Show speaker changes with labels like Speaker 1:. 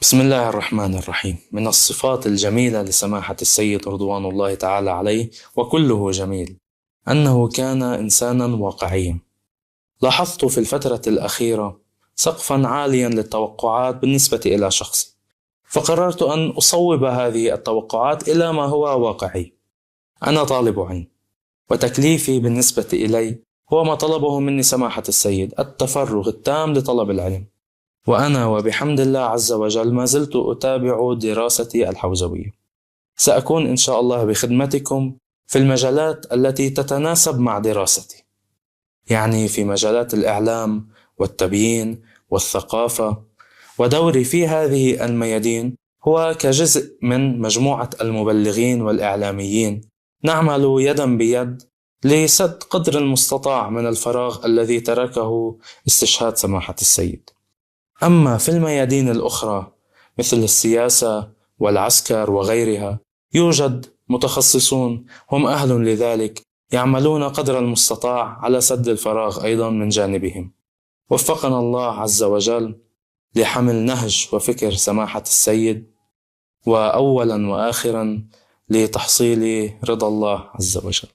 Speaker 1: بسم الله الرحمن الرحيم. من الصفات الجميلة لسماحة السيد رضوان الله تعالى عليه وكله جميل أنه كان إنسانا واقعيا. لاحظت في الفترة الأخيرة سقفا عاليا للتوقعات بالنسبة إلى شخصي، فقررت أن أصوب هذه التوقعات إلى ما هو واقعي. أنا طالب علم، وتكليفي بالنسبة إلي هو ما طلبه مني سماحة السيد: التفرغ التام لطلب العلم. وأنا وبحمد الله عز وجل ما زلت أتابع دراستي الحوزوية. سأكون إن شاء الله بخدمتكم في المجالات التي تتناسب مع دراستي، يعني في مجالات الإعلام والتبيين والثقافة. ودوري في هذه الميادين هو كجزء من مجموعة المبلغين والإعلاميين، نعمل يدا بيد لسد قدر المستطاع من الفراغ الذي تركه استشهاد سماحة السيد. أما في الميادين الأخرى مثل السياسة والعسكر وغيرها، يوجد متخصصون هم أهل لذلك، يعملون قدر المستطاع على سد الفراغ أيضا من جانبهم. وفقنا الله عز وجل لحمل نهج وفكر سماحة السيد، وأولا وآخرا لتحصيل رضا الله عز وجل.